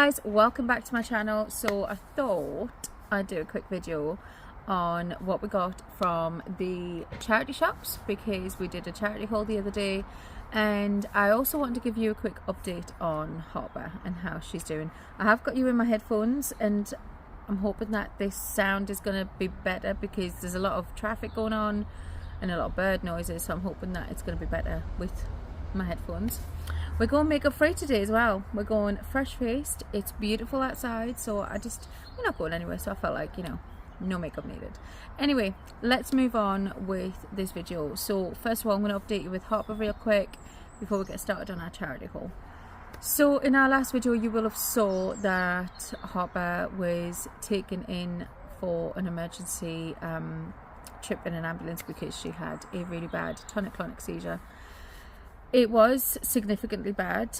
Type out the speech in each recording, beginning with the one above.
guys, welcome back to my channel. So I thought I'd do a quick video on what we got from the charity shops because we did a charity haul the other day, and I also want to give you a quick update on Harper and how she's doing. I have got you in my headphones and I'm hoping that this sound is going to be better because there's a lot of traffic going on and a lot of bird noises, so I'm hoping that it's going to be better with my headphones. We're going makeup free today as well. We're going fresh faced. It's beautiful outside, so we're not going anywhere, so I felt like, no makeup needed. Anyway, let's move on with this video. So first of all, I'm going to update you with Harper real quick before we get started on our charity haul. So in our last video, you will have saw that Harper was taken in for an emergency trip in an ambulance because she had a really bad tonic-clonic seizure. It was significantly bad.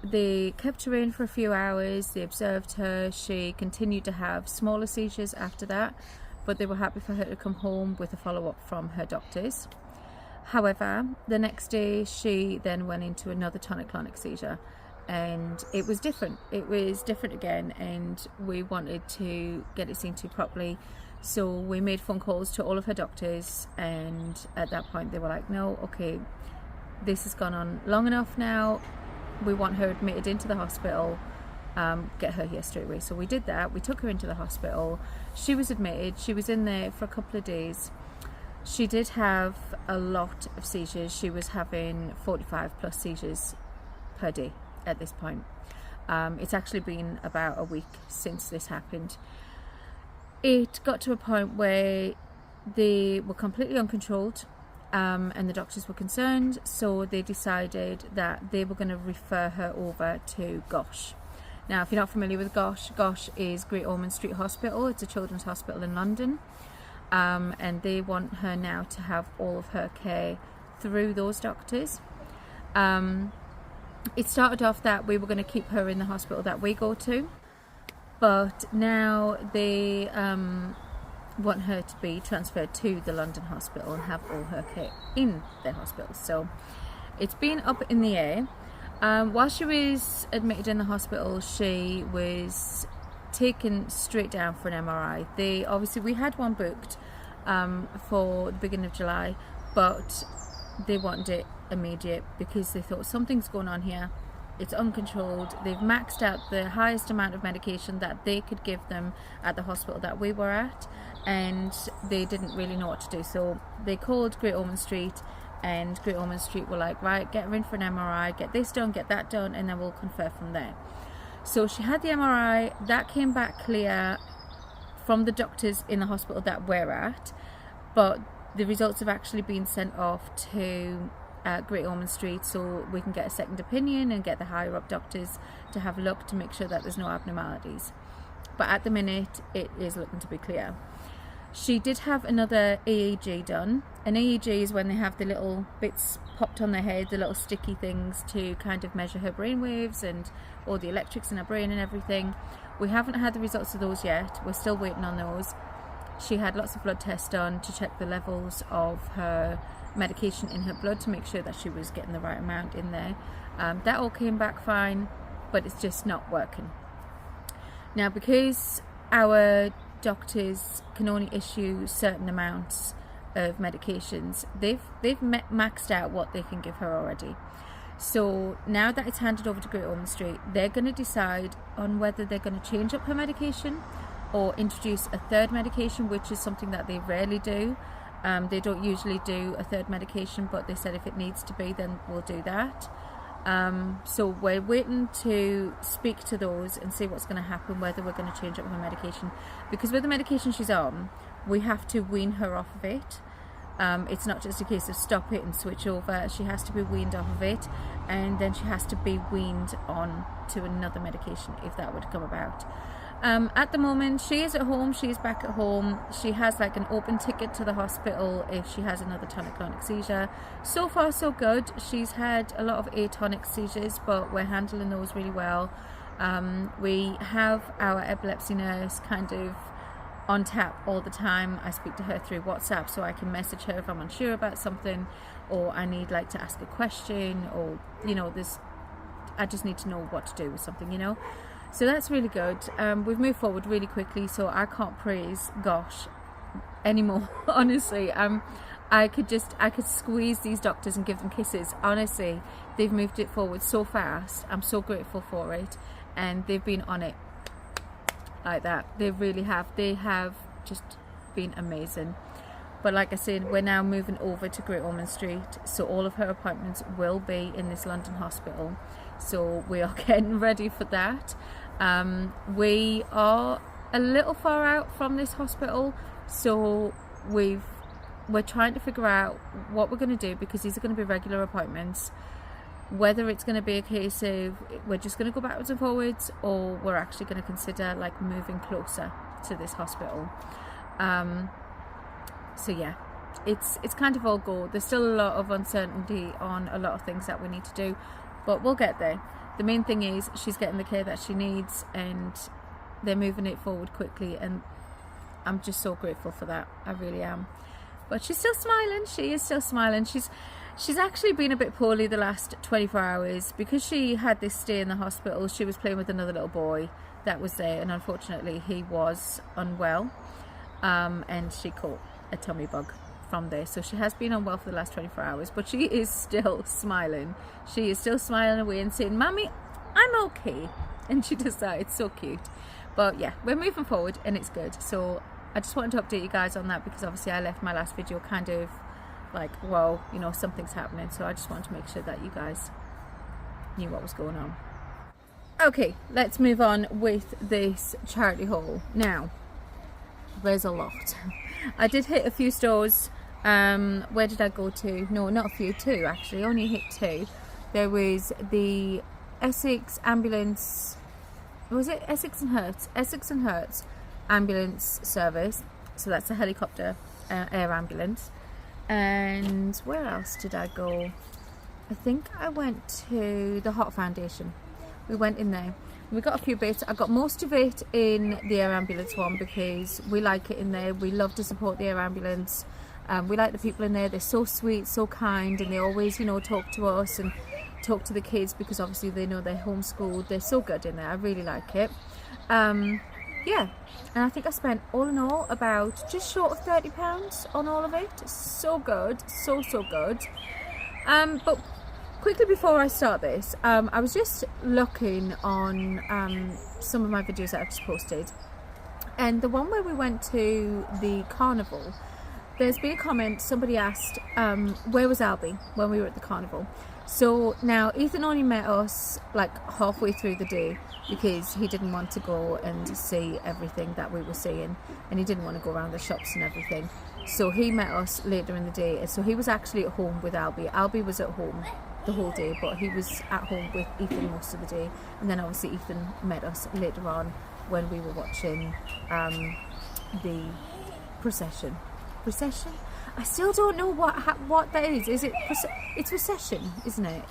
They kept her in for a few hours, they observed her, she continued to have smaller seizures after that, but they were happy for her to come home with a follow-up from her doctors. However, the next day she then went into another tonic-clonic seizure, and it was different. It was different again, and we wanted to get it seen to properly. So we made phone calls to all of her doctors, and at that point they were like, no, okay, this has gone on long enough now, we want her admitted into the hospital, get her here straight away. So we did that, we took her into the hospital, she was admitted, she was in there for a couple of days. She did have a lot of seizures, she was having 45 plus seizures per day at this point. It's actually been about a week since this happened. It got to a point where they were completely uncontrolled. And the doctors were concerned, so they decided that they were going to refer her over to GOSH. Now, if you're not familiar with GOSH, GOSH is Great Ormond Street Hospital. It's a children's hospital in London, and they want her now to have all of her care through those doctors. It started off that we were going to keep her in the hospital that we go to, but now they want her to be transferred to the London hospital and have all her care in their hospital. So it's been up in the air. While she was admitted in the hospital, she was taken straight down for an MRI. We had one booked for the beginning of July, but they wanted it immediate because they thought something's going on here. It's uncontrolled. They've maxed out the highest amount of medication that they could give them at the hospital that we were at, and they didn't really know what to do. So they called Great Ormond Street, and Great Ormond Street were like, right, get her in for an MRI, get this done, get that done, and then we'll confer from there. So she had the MRI, that came back clear from the doctors in the hospital that we're at, but the results have actually been sent off to Great Ormond Street so we can get a second opinion and get the higher up doctors to have a look to make sure that there's no abnormalities. But at the minute it is looking to be clear. She did have another EEG done. An EEG is when they have the little bits popped on their head, the little sticky things to kind of measure her brain waves and all the electrics in her brain and everything. We haven't had the results of those yet, we're still waiting on those. She had lots of blood tests done to check the levels of her medication in her blood to make sure that she was getting the right amount in there. That all came back fine, but it's just not working. Now, because our doctors can only issue certain amounts of medications, they've maxed out what they can give her already. So now that it's handed over to Great Ormond Street, they're going to decide on whether they're going to change up her medication or introduce a third medication, which is something that they rarely do. They don't usually do a third medication, but they said if it needs to be, then we'll do that. So we're waiting to speak to those and see what's going to happen, whether we're going to change up her medication. Because with the medication she's on, we have to wean her off of it. It's not just a case of stop it and switch over. She has to be weaned off of it, and then she has to be weaned on to another medication if that would come about. At the moment she is at home, she is back at home. She has like an open ticket to the hospital if she has another tonic-clonic seizure. So far so good. She's had a lot of atonic seizures, but we're handling those really well. We have our epilepsy nurse kind of on tap all the time. I speak to her through WhatsApp so I can message her if I'm unsure about something, or I need like to ask a question, or there's I just need to know what to do with something, you know. So that's really good. We've moved forward really quickly, so I can't praise gosh anymore. Honestly, I could squeeze these doctors and give them kisses. Honestly, they've moved it forward so fast. I'm so grateful for it, and they've been on it like that. They really have. They have just been amazing. But like I said, we're now moving over to Great Ormond Street, so all of her appointments will be in this London hospital. So we are getting ready for that. We are a little far out from this hospital, so we're trying to figure out what we're going to do, because these are going to be regular appointments. Whether it's going to be a case of we're just going to go backwards and forwards, or we're actually going to consider like moving closer to this hospital. So yeah, it's kind of all go. There's still a lot of uncertainty on a lot of things that we need to do, but we'll get there. The main thing is she's getting the care that she needs, and they're moving it forward quickly, and I'm just so grateful for that. I really am. But she's still smiling. She is still smiling. She's actually been a bit poorly the last 24 hours because she had this stay in the hospital. She was playing with another little boy that was there, and unfortunately he was unwell, and she caught a tummy bug from there. So she has been unwell for the last 24 hours, but she is still smiling. She is still smiling away and saying, "Mommy, I'm okay." And she does that. It's so cute. But yeah, we're moving forward and it's good. So I just wanted to update you guys on that, because obviously I left my last video kind of like, whoa, you know, something's happening. So I just wanted to make sure that you guys knew what was going on. Okay, let's move on with this charity haul. Now, there's a lot. I did hit a few stores. Where did I go to? No, not a few, two actually. Only hit two. There was the Essex ambulance. Was it Essex and Herts? Essex and Herts ambulance service. So that's a helicopter air ambulance. And where else did I go? I think I went to the Heart Foundation. We went in there. We got a few bits. I got most of it in the air ambulance one because we like it in there. We love to support the air ambulance. We like the people in there. They're so sweet, so kind, and they always, you know, talk to us and talk to the kids, because obviously they know they're homeschooled. They're so good in there. I really like it. Yeah, and I think I spent all in all about just short of £30 on all of it. So good, so good. But quickly before I start this, I was just looking on some of my videos that I've just posted, and the one where we went to the carnival, there's been a comment, somebody asked where was Albie when we were at the carnival. So now Ethan only met us like halfway through the day, because he didn't want to go and see everything that we were seeing, and he didn't want to go around the shops and everything. So he met us later in the day, and so he was actually at home with Albie. Albie was at home the whole day, but he was at home with Ethan most of the day, and then obviously Ethan met us later on when we were watching the procession. I still don't know what that is. Is it it's procession, isn't it?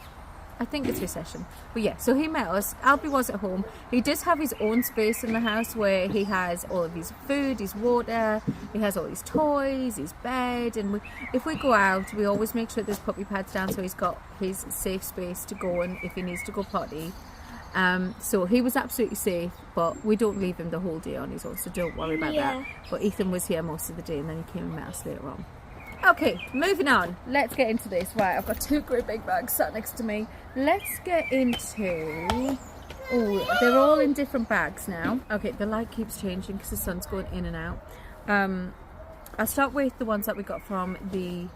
I think it's recession. But yeah, so he met us. Albie was at home. He does have his own space in the house where he has all of his food, his water, he has all his toys, his bed, and if we go out, we always make sure there's puppy pads down, so he's got his safe space to go and if he needs to go potty. So he was absolutely safe, but we don't leave him the whole day on his own, so don't worry about that. But Ethan was here most of the day, and then he came and met us later on. Okay, moving on. Let's get into this. Right, I've got two great big bags sat next to me. Let's get into... Oh, they're all in different bags now. Okay, the light keeps changing because the sun's going in and out. I'll start with the ones that we got from the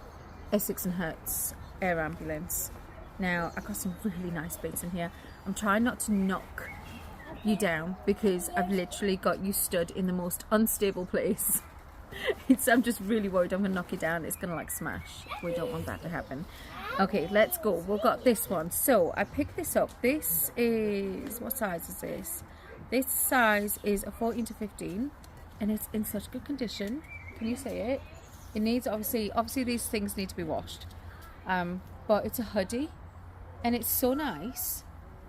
Essex and Herts air ambulance. Now, I've got some really nice bits in here. I'm trying not to knock you down because I've literally got you stood in the most unstable place. I'm just really worried I'm gonna knock you down. It's gonna like smash. We don't want that to happen. Okay, let's go. We've got this one. So I picked this up. This is, what size is this? This size is a 14 to 15, and it's in such good condition. Can you see it? It needs obviously these things need to be washed. But it's a hoodie, and it's so nice.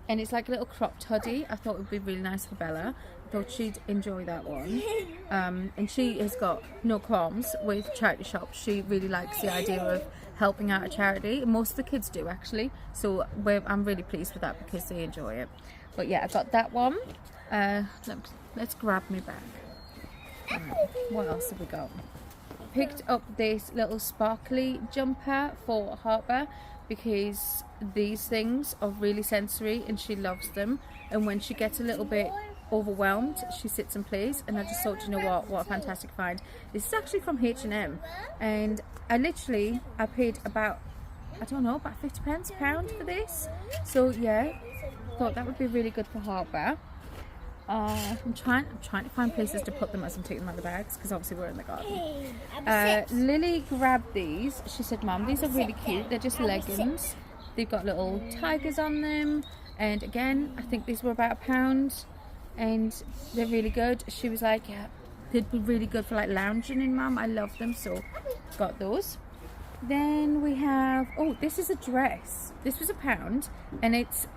And it's like a little cropped hoodie. I thought it would be really nice for Bella. I thought she'd enjoy that one. And she has got no qualms with charity shops. She really likes the idea of helping out a charity. Most of the kids do actually, so I'm really pleased with that because they enjoy it. But yeah, I got that one. Let's grab me bag. Right, what else have we got? Picked up this little sparkly jumper for Harper because these things are really sensory and she loves them, and when she gets a little bit overwhelmed she sits and plays, and I just thought, you know what a fantastic find. This is actually from H&M, and I paid about, I don't know, about 50 pence, pound for this. So yeah, thought that would be really good for Harper. I'm trying to find places to put them as I'm taking them out of the bags, because obviously we're in the garden. Lily grabbed these. She said, Mum, these are really cute. They're just leggings. They've got little tigers on them, and again, I think these were about £1, and they're really good. She was like, yeah, they'd be really good for like lounging in, Mum. I love them, so got those. Then we have, oh, this is a dress. This was £1, and it's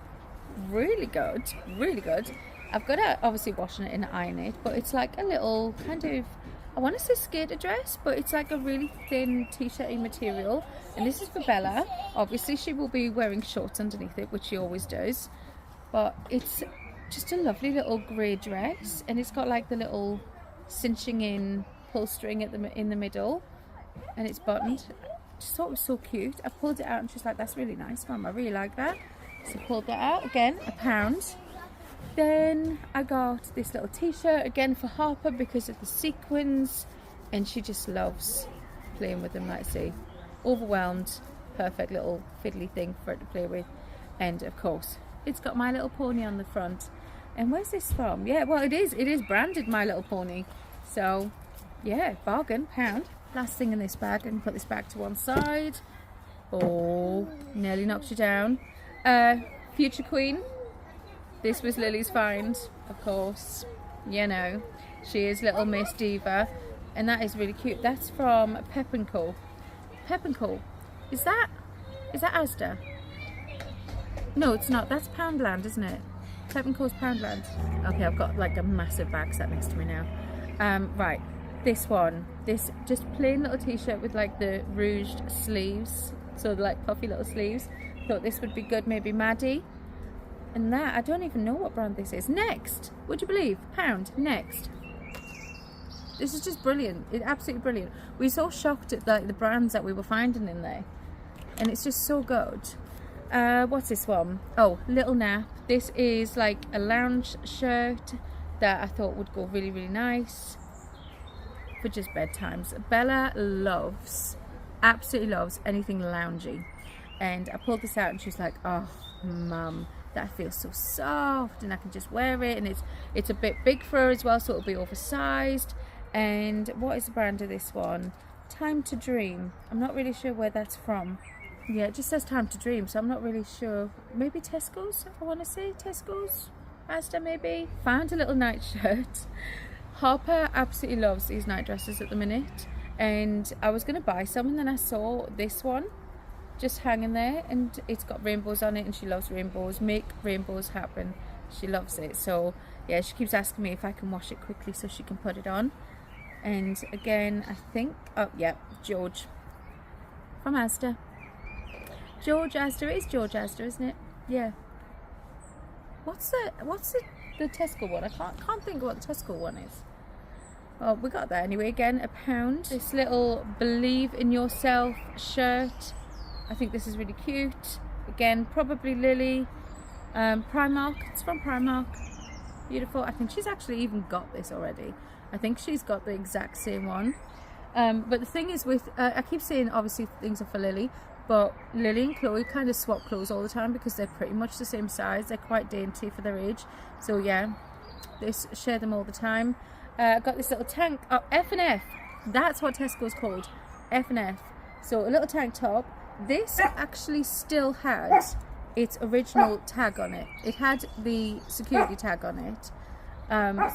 really good, really good. I've got to obviously wash it and iron it, but it's like a little kind of, I want to say skater dress, but it's like a really thin t-shirty material, and this is for Bella. Obviously she will be wearing shorts underneath it, which she always does, but it's just a lovely little grey dress, and it's got like the little cinching in pull string in the middle, and it's buttoned. Just thought it was so cute. I pulled it out and she's like, that's really nice, Mum, I really like that. So pulled that out, again, £1. Then I got this little t-shirt again for Harper because of the sequins, and she just loves playing with them. Like, see, overwhelmed, perfect little fiddly thing for it to play with. And of course it's got My Little Pony on the front. And where's this from? Yeah, well, it is branded My Little Pony, so yeah, bargain, £1. Last thing in this bag, I can put this back to one side. Oh, nearly knocked you down. Future Queen. This was Lily's find, of course. You know, she is Little Miss Diva, and that is really cute. That's from Pep & Co. Pep & Co. Is that Asda? No, it's not. That's Poundland, isn't it? Pep & Co's Poundland. Okay, I've got like a massive bag set next to me now. Right, this one. This just plain little t-shirt with like the rouged sleeves, so like puffy little sleeves. Thought this would be good, maybe Maddie. And that, I don't even know what brand this is. Next, would you believe? £1, Next. This is just brilliant. It's absolutely brilliant. We were so shocked at the brands that we were finding in there, and it's just so good. What's this one? Oh, Little Nap. This is like a lounge shirt that I thought would go really, really nice for just bedtimes. Bella absolutely loves anything loungy, and I pulled this out and she's like, oh, Mum, that feels so soft, and I can just wear it, and it's a bit big for her as well, so it'll be oversized. And what is the brand of this one? Time to Dream. I'm not really sure where that's from. Yeah, it just says Time to Dream, so I'm not really sure. Maybe Tesco's, I want to say Tesco's, Asda maybe. Found a little night shirt. Harper absolutely loves these night dresses at the minute, and I was going to buy some, and then I saw this one just hanging there, and it's got rainbows on it, and she loves rainbows. Make rainbows happen. She loves it. So yeah, she keeps asking me if I can wash it quickly so she can put it on. And again, I think, oh yeah, George from Asda. George Asda. It is George Asda, isn't it? Yeah. What's the Tesco one? I can't think of what the Tesco one is. Well, we got that anyway. Again, £1. This little Believe in Yourself shirt. I think this is really cute. Again, probably Lily. Primark. It's from Primark. Beautiful. I think she's actually even got this already. I think she's got the exact same one. But the thing is with, I keep saying obviously things are for Lily, but Lily and Chloe kind of swap clothes all the time because they're pretty much the same size. They're quite dainty for their age. So yeah, they share them all the time. I got this little tank, oh, F&F. That's what Tesco's called, F&F. So a little tank top. This actually still has its original tag on it. It had the security tag on it.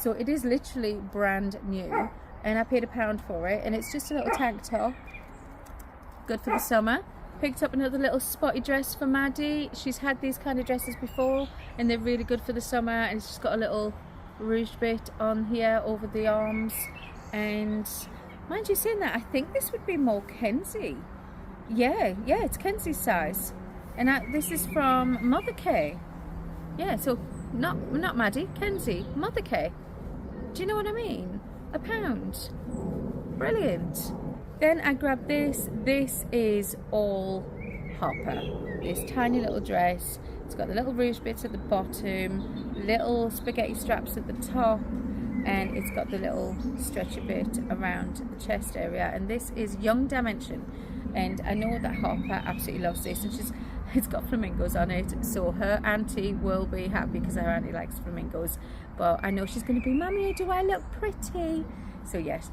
So it is literally brand new, and I paid £1 for it, and it's just a little tank top, good for the summer. Picked up another little spotty dress for Maddie. She's had these kind of dresses before, and they're really good for the summer, and it's just got a little rouge bit on here over the arms. And mind you saying that, I think this would be more Kenzie. Yeah, it's Kenzie's size. And this is from Mother K. Yeah, so not Maddie, Kenzie, Mother K. Do you know what I mean? £1. Brilliant. Then I grabbed this. This is all Harper. This tiny little dress. It's got the little ruche bits at the bottom, little spaghetti straps at the top, and it's got the little stretchy bit around the chest area. And this is Young Dimension. And I know that Harper absolutely loves this, and it's got flamingos on it, so her auntie will be happy because her auntie likes flamingos. But I know she's going to be, Mummy, do I look pretty? So yes,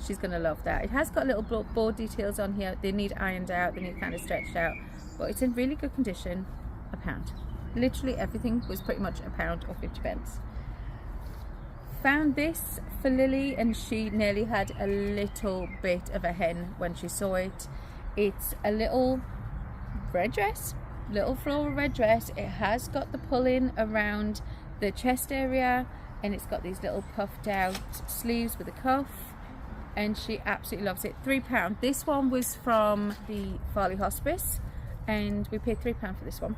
she's going to love that. It has got little bow details on here. They need ironed out, they need kind of stretched out, but it's in really good condition. £1. Literally everything was pretty much £1 or 50p. Found this for Lily, and she nearly had a little bit of a hen when she saw it. It's a little red dress, little floral red dress. It has got the pull-in around the chest area, and it's got these little puffed out sleeves with a cuff, and she absolutely loves it. £3. This one was from the Farley Hospice, and we paid £3 for this one.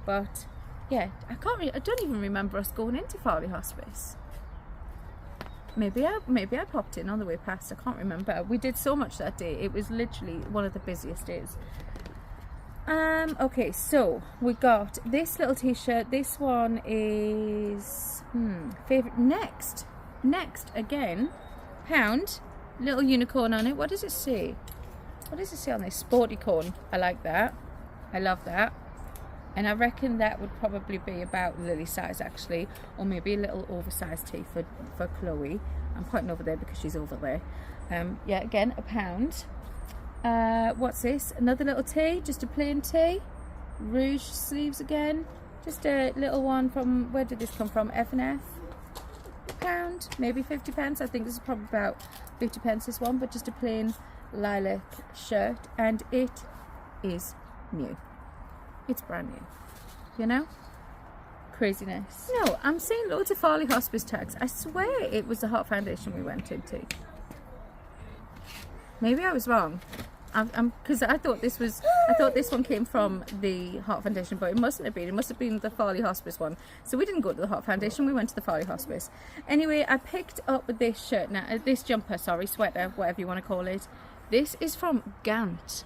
But yeah, I don't even remember us going into Farley Hospice. Maybe I popped in on the way past. I can't remember. We did so much that day. It was literally one of the busiest days. Okay, so we got this little t-shirt. This one is favorite. Next again, £1. Little unicorn on it. What does it say? What does it say on this? Sporty corn. I like that. I love that. And I reckon that would probably be about Lily's size, actually, or maybe a little oversized tee for Chloe. I'm pointing over there because she's over there. Yeah, again, £1. What's this? Another little tee, just a plain tee. Rouge sleeves again. Just a little one from, where did this come from? F&F. £1, maybe 50p. I think this is probably about 50p, this one, but just a plain lilac shirt, and it is new. It's brand new, you know? Craziness. No, I'm seeing loads of Farley Hospice tags. I swear it was the Heart Foundation we went into. Maybe I was wrong. Because I thought this one came from the Heart Foundation, but it mustn't have been. It must have been the Farley Hospice one. So we didn't go to the Heart Foundation, we went to the Farley Hospice. Anyway, I picked up this shirt now, this jumper, sorry, sweater, whatever you want to call it. This is from Gant.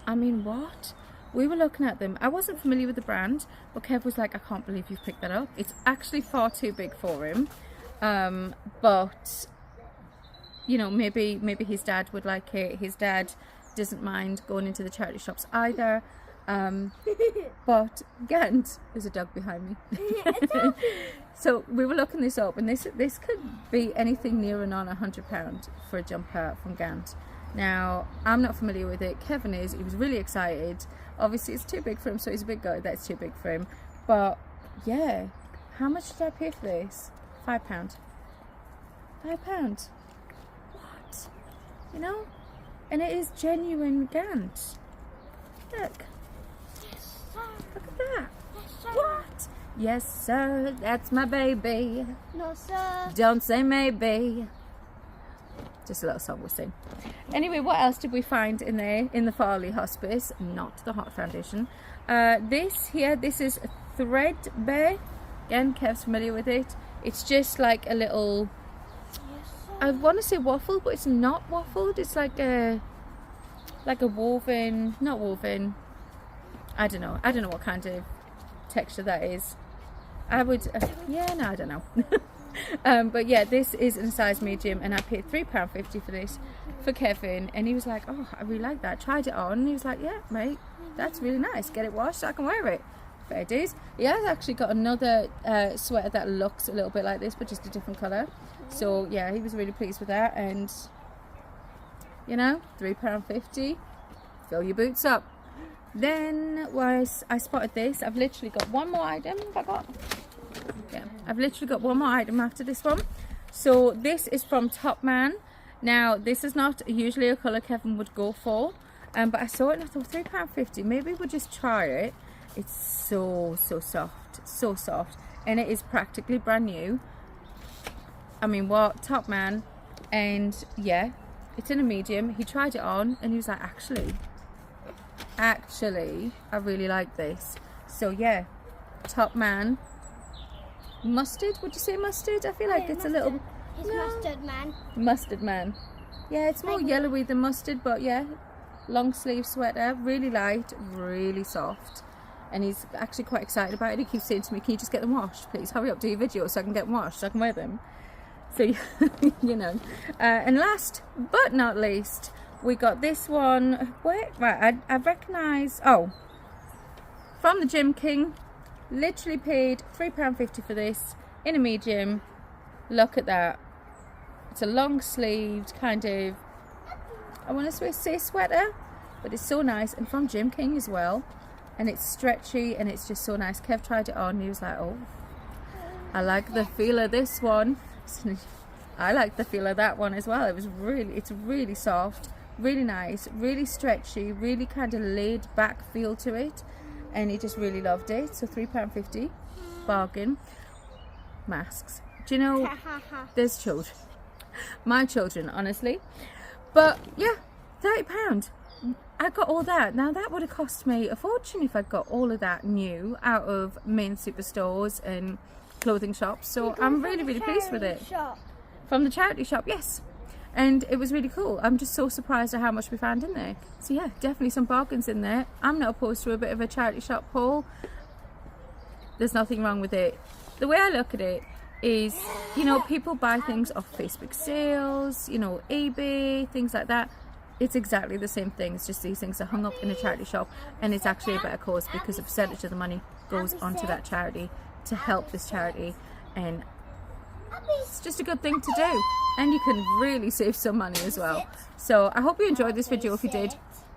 I mean, what? We were looking at them. I wasn't familiar with the brand, but Kev was like, I can't believe you've picked that up. It's actually far too big for him. But, you know, maybe his dad would like it. His dad doesn't mind going into the charity shops either. But Gant, there's a dog behind me. So we were looking this up, and this could be anything near and on £100 for a jumper from Gant. Now, I'm not familiar with it. Kevin is. He was really excited. Obviously, it's too big for him, so he's a bit gutted that's too big for him. But, yeah. How much did I pay for this? £5. £5. What? You know? And it is genuine Gant. Look. Yes, sir. Look at that. Yes, sir. What? Yes, sir. That's my baby. No, sir. Don't say maybe. Just a little song we'll sing. Anyway, what else did we find in there? In the Farley Hospice, not the Heart Foundation. This is threadbare. Again, Kev's familiar with it. It's just like a little, Yes, sir. I want to say waffle, but it's not waffled. It's like a woven, not woven. I don't know what kind of texture that is. I would, I don't know. But yeah, this is in a size medium, and I paid £3.50 for this for Kevin, and he was like, oh, I really like that. Tried it on, and he was like, yeah, mate, that's really nice. Get it washed so I can wear it. Fair dues. He has actually got another sweater that looks a little bit like this, but just a different colour. So yeah, he was really pleased with that, and you know, £3.50, fill your boots up. Then I spotted this. I've literally got one more item. I've literally got one more item after this one. So this is from Top Man. Now this is not usually a colour Kevin would go for, but I saw it and I thought £3.50. Maybe we'll just try it. It's so soft, and it is practically brand new. I mean, what? Top Man. And yeah, it's in a medium. He tried it on and he was like, actually, actually, I really like this. So yeah, Top Man. Mustard? Would you say mustard? I feel like it's a little... He's mustard man. Mustard Man. Yeah, it's more yellowy than mustard, but yeah. Long sleeve sweater, really light, really soft. And he's actually quite excited about it. He keeps saying to me, can you just get them washed? Please hurry up, do your video so I can get them washed, so I can wear them. So, you know. And last but not least, we got this one. Where? Right, I recognise... Oh. From the Gym King. Literally paid £3.50 for this in a medium. Look at that. It's a long sleeved kind of, I want to say sweater, but it's so nice, and from Gym King as well, and it's stretchy and it's just so nice. Kev tried it on and he was like, oh, I like the feel of this one. I like the feel of that one as well. It's really soft, really nice, really stretchy, really kind of laid back feel to it, and he just really loved it. So £3.50, bargain. Masks. Do you know, there's children, my children, honestly, but yeah, £30. I got all that. Now that would have cost me a fortune if I'd got all of that new out of main superstores and clothing shops. So I'm really pleased with it. From the charity shop, yes, and it was really cool. I'm just so surprised at how much we found in there. So yeah, definitely some bargains in there. I'm not opposed to a bit of a charity shop haul. There's nothing wrong with it. The way I look at it is, you know, people buy things off Facebook sales, you know, eBay, things like that. It's exactly the same thing. It's just these things are hung up in a charity shop, and it's actually a better cause because a percentage of the money goes onto that charity to help this charity, and it's just a good thing to do, and you can really save some money as well. So I hope you enjoyed this video. If you did,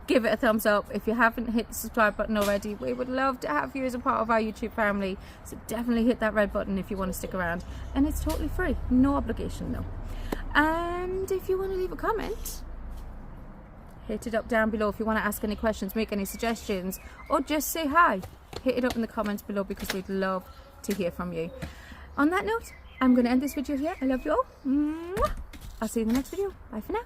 give it a thumbs up. If you haven't hit the subscribe button already, we would love to have you as a part of our YouTube family, so definitely hit that red button if you want to stick around, and it's totally free, no obligation though. And if you want to leave a comment, hit it up down below. If you want to ask any questions, make any suggestions, or just say hi, hit it up in the comments below, because we'd love to hear from you. On that note, I'm going to end this video here. I love you all. Mwah. I'll see you in the next video. Bye for now.